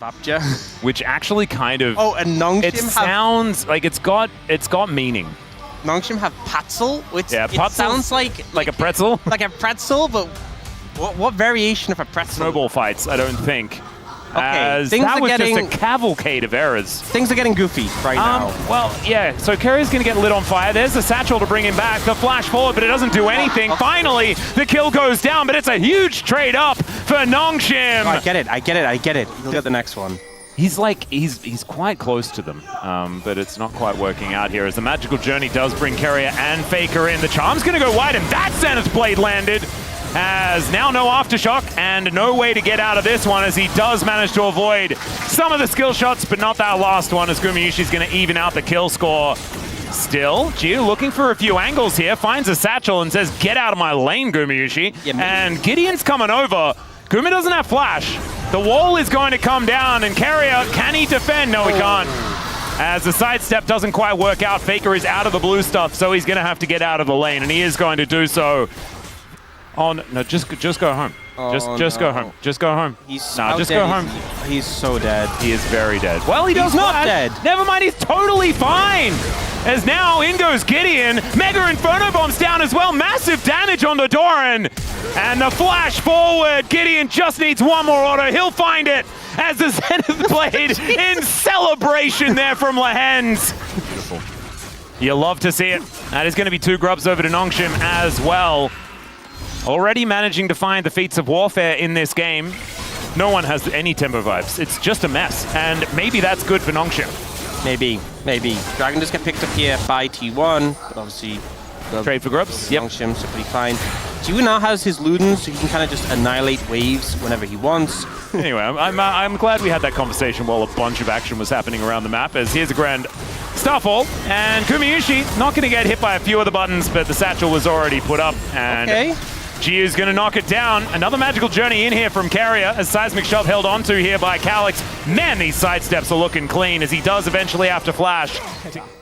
Rapture. Which actually kind of... Oh, and Nongshim it sounds like it's got meaning. Nongshim have Patzel, which yeah, it sounds like a pretzel? Like a pretzel, but what variation of a pretzel? Snowball fights, I don't think. Okay, as that was just a cavalcade of errors. Things are getting goofy right now. Well, yeah, so Carrier's going to get lit on fire. There's the satchel to bring him back. The flash forward, but it doesn't do anything. Finally, the kill goes down, but it's a huge trade up for Nongshim. Oh, I get it. Look at the next one. He's quite close to them, but it's not quite working out here as the magical journey does bring Carrier and Faker in. The charm's going to go wide, and that Zenith Blade landed. Has now no aftershock and no way to get out of this one as he does manage to avoid some of the skill shots, but not that last one as Gumayushi's going to even out the kill score. Still, Gio looking for a few angles here, finds a satchel and says, get out of my lane, Gumayushi. Yeah, and Gideon's coming over. Gumi doesn't have flash. The wall is going to come down and Carrier, can he defend? No, he can't. As the sidestep doesn't quite work out, Faker is out of the blue stuff, so he's going to have to get out of the lane, and he is going to do so. Oh, no, just go home. Oh, just go home. Just go home. Just go home. He's so dead. He is very dead. Well, he's not dead. Never mind, he's totally fine. As now in goes Gideon. Mega Inferno Bombs down as well. Massive damage on the Doran. And the flash forward. Gideon just needs one more auto. He'll find it as the Zenith Blade in celebration there from Lehens. Beautiful. You love to see it. That is going to be 2 grubs over to Nongshim as well. Already managing to find the feats of warfare in this game. No one has any tempo vibes. It's just a mess. And maybe that's good for Nongshim. Maybe. Dragon does get picked up here by T1, but obviously... Trade for grubs. Yep. Nongshim's pretty fine. T1 now has his Ludens, so he can kind of just annihilate waves whenever he wants. Anyway, I'm glad we had that conversation while a bunch of action was happening around the map, as here's a grand Starfall, and Gumayushi not going to get hit by a few of the buttons, but the satchel was already put up, and... Okay. Gio's going to knock it down. Another magical journey in here from Carrier as Seismic Shove held onto here by Calyx. Man, these sidesteps are looking clean as he does eventually have to flash.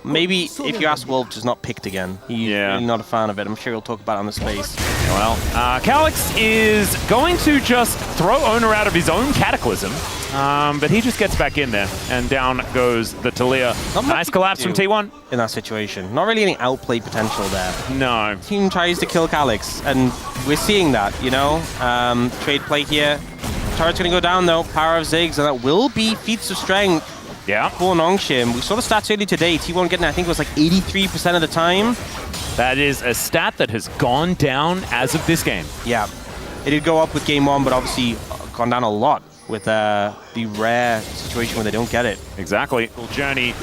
Maybe if you ask Wolf, just not picked again. He's really not a fan of it. I'm sure he'll talk about it on the space. Well, Calyx is going to just throw Owner out of his own Cataclysm, but he just gets back in there, and down goes the Talia. Nice collapse from T1. In that situation. Not really any outplay potential there. No. Team tries to kill Calyx, and we're seeing that, you know? Trade play here. Turret's going to go down, though. Power of Ziggs, and that will be feats of strength for Nongshim. We saw the stats earlier today. T1 getting, I think it was like 83% of the time. That is a stat that has gone down as of this game. Yeah. It did go up with game 1, but obviously gone down a lot with the rare situation where they don't get it. Exactly. Journey.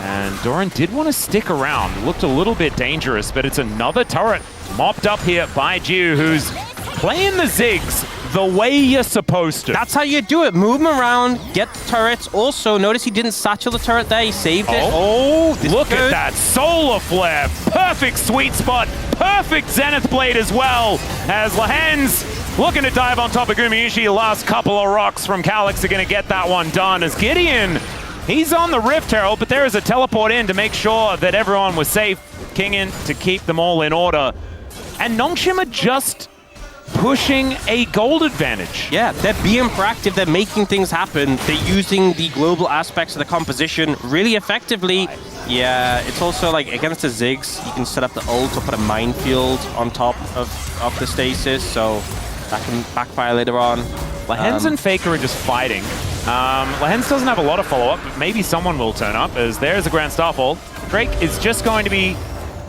And Doran did want to stick around. Looked a little bit dangerous, but it's another turret mopped up here by Jiu, who's playing the Ziggs the way you're supposed to. That's how you do it. Move him around, get the turrets. Also, notice he didn't satchel the turret there. He saved it. Oh, look at that. Solar Flare. Perfect sweet spot. Perfect Zenith Blade as well. As Lehens looking to dive on top of Gumayushi. Last couple of rocks from Calyx are going to get that one done. As Gideon, he's on the Rift Herald, but there is a teleport in to make sure that everyone was safe. King in to keep them all in order. And Nongshim are just pushing a gold advantage. Yeah, they're being proactive. They're making things happen. They're using the global aspects of the composition really effectively. Yeah, it's also like against the Ziggs, you can set up the ult or put a minefield on top of the stasis, so that can backfire later on. Lehens and Faker are just fighting. Lehens doesn't have a lot of follow-up, but maybe someone will turn up, as there's a Grand Starfall. Drake is just going to be...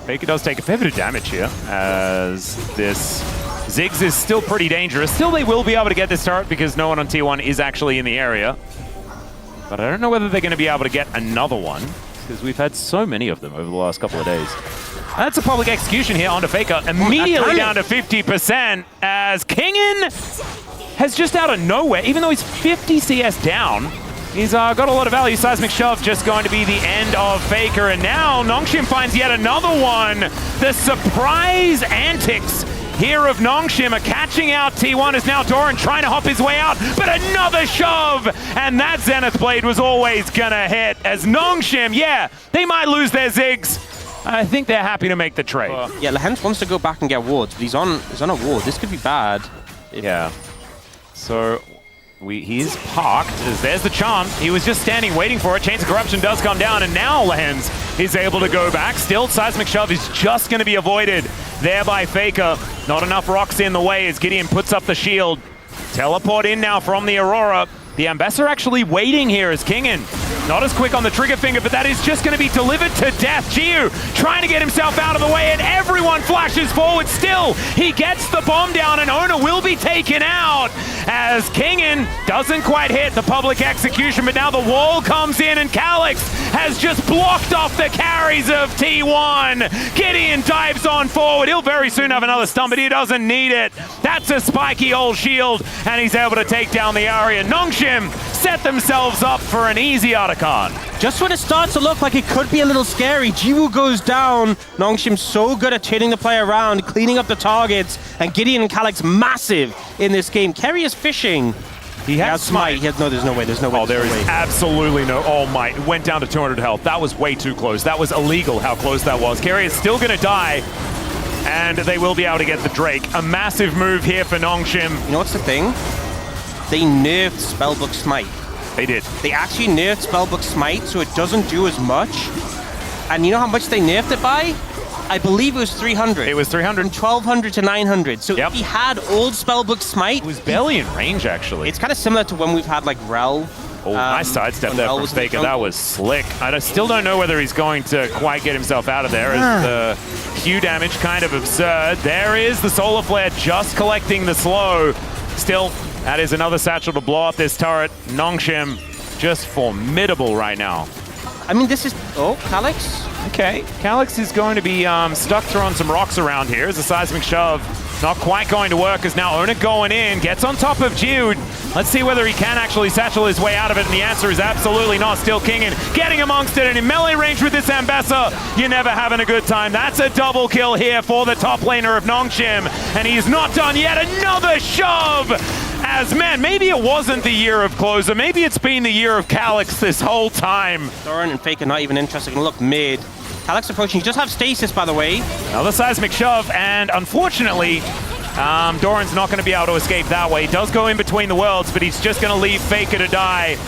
Faker does take a fair bit of damage here, as this Ziggs is still pretty dangerous. Still, they will be able to get this turret because no one on T1 is actually in the area. But I don't know whether they're going to be able to get another one, because we've had so many of them over the last couple of days. That's a public execution here onto Faker, immediately down to 50%, as Kingin has just out of nowhere, even though he's 50 CS down, he's got a lot of value. Seismic Shove just going to be the end of Faker, and now Nongshim finds yet another one. The surprise antics here of Nongshim are catching out T1 as now Doran trying to hop his way out, but another shove, and that Zenith Blade was always gonna hit as Nongshim, yeah, they might lose their Ziggs. I think they're happy to make the trade. Yeah, Lehens wants to go back and get wards, but he's on a ward. This could be bad. Yeah. So He's parked. There's the charm. He was just standing waiting for it. Chains of Corruption does come down, and now Lehens is able to go back. Still, Seismic Shove is just going to be avoided there by Faker. Not enough rocks in the way as Gideon puts up the shield. Teleport in now from the Aurora. The Ambassador actually waiting here as Kingin. Not as quick on the trigger finger, but that is just going to be delivered to death. Jiu trying to get himself out of the way, and everyone flashes forward. Still, he gets the bomb down, and Ona will be taken out as Kingin doesn't quite hit the public execution, but now the wall comes in, and Calix has just blocked off the carries of T1. Gideon dives on forward. He'll very soon have another stun, but he doesn't need it. That's a spiky old shield, and he's able to take down the area. Nongshim set themselves up for an easy Otacon. Just when it starts to look like it could be a little scary, Jiwoo goes down. Nongshim's so good at turning the play around, cleaning up the targets, and Gideon and Calix massive in this game. Kerry is fishing. He has smite. He has, no, there's no way. There's no way. Oh, there is absolutely no. Oh my! It went down to 200 health. That was way too close. That was illegal. How close that was. Kerry is still going to die, and they will be able to get the Drake. A massive move here for Nongshim. You know what's the thing? They nerfed Spellbook Smite. They did. They actually nerfed Spellbook Smite, so it doesn't do as much. And you know how much they nerfed it by? I believe it was 300. It was 300. From 1200 to 900. So Yep. if he had old Spellbook Smite... It was barely in range, actually. It's kind of similar to when we've had, like, Rel. Oh, nice sidestep there from Faker. That was slick. I still don't know whether he's going to quite get himself out of there, as the Q damage kind of absurd. There is the Solar Flare just collecting the slow. Still, that is another satchel to blow up this turret. Nongshim just formidable right now. I mean, this is... Oh, Calix? Okay, Calix is going to be stuck throwing some rocks around here as a Seismic Shove. Not quite going to work as now Ona going in, gets on top of Jude. Let's see whether he can actually satchel his way out of it, and the answer is absolutely not. Still Kingin getting amongst it, and in melee range with this Ambessa, you're never having a good time. That's a double kill here for the top laner of Nongshim, and he's not done yet. Another shove! As, man, maybe it wasn't the year of Closer. Maybe it's been the year of Calix this whole time. Doran and Faker not even interested. Gonna look mid. Calix approaching. He just have stasis, by the way. Another Seismic Shove, and unfortunately, Doran's not going to be able to escape that way. He does go in between the worlds, but he's just going to leave Faker to die.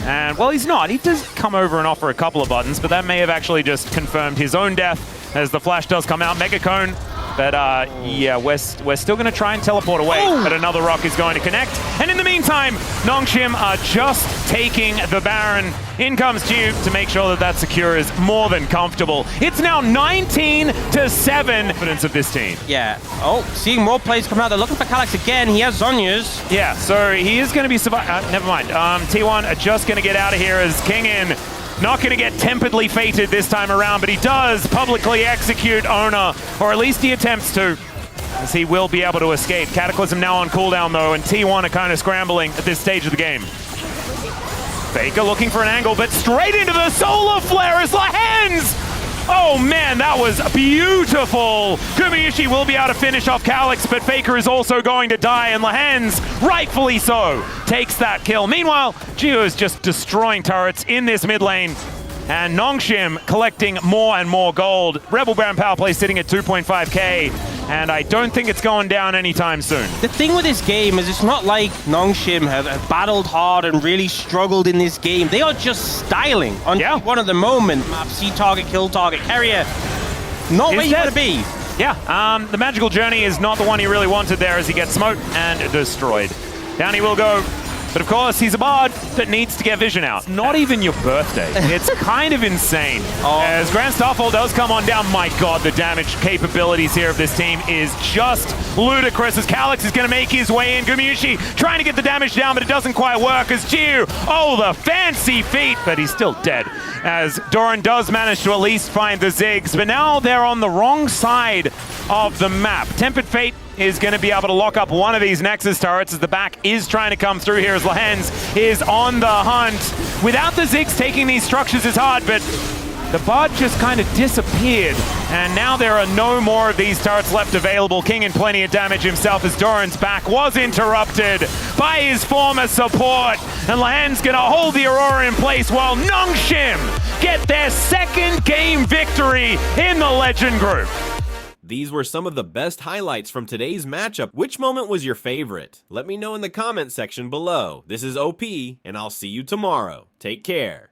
And, well, he's not. He does come over and offer a couple of buttons, but that may have actually just confirmed his own death as the flash does come out. Mega Cone. But, yeah, we're still going to try and teleport away, but another rock is going to connect. And in the meantime, Nongshim are just taking the Baron. In comes Tube to make sure that that secure is more than comfortable. It's now 19-7. Confidence of this team. Yeah. Oh, seeing more plays come out. They're looking for Calix again. He has Zhonya's. Yeah, so he is going to be surviving. Never mind. T1 are just going to get out of here as Kingin not going to get temperedly fated this time around, but he does publicly execute Ona, or at least he attempts to, as he will be able to escape. Cataclysm now on cooldown, though, and T1 are kind of scrambling at this stage of the game. Faker looking for an angle, but straight into the Solar Flare is Lehens! Oh man, that was beautiful! Gumayushi will be able to finish off Calix, but Faker is also going to die, and Lehens, rightfully so, takes that kill. Meanwhile, Geo is just destroying turrets in this mid lane, and Nongshim collecting more and more gold. Rebel Baron power play sitting at 2.5k, and I don't think it's going down anytime soon. The thing with this game is it's not like Nongshim have battled hard and really struggled in this game. They are just styling on one of the moment. Map, see target, kill target, carrier. Not where you want to be. Yeah, the magical journey is not the one he really wanted there as he gets smoked and destroyed. Down he will go. But of course, he's a bard that needs to get vision out. Not even your birthday. It's kind of insane. As Grand Starfall does come on down, my god, the damage capabilities here of this team is just ludicrous as Calix is going to make his way in. Gumayushi trying to get the damage down, but it doesn't quite work as Jiu, oh, the fancy feat, but he's still dead. As Doran does manage to at least find the Ziggs, but now they're on the wrong side of the map. Tempered Fate is going to be able to lock up one of these Nexus turrets as the back is trying to come through here as Lehens is on the hunt. Without the Ziggs taking these structures is hard, but the Bard just kind of disappeared, and now there are no more of these turrets left available. King in plenty of damage himself as Doran's back was interrupted by his former support, and Lehens going to hold the Aurora in place while Nongshim get their second game victory in the Legend group. These were some of the best highlights from today's matchup. Which moment was your favorite? Let me know in the comment section below. This is OP, and I'll see you tomorrow. Take care.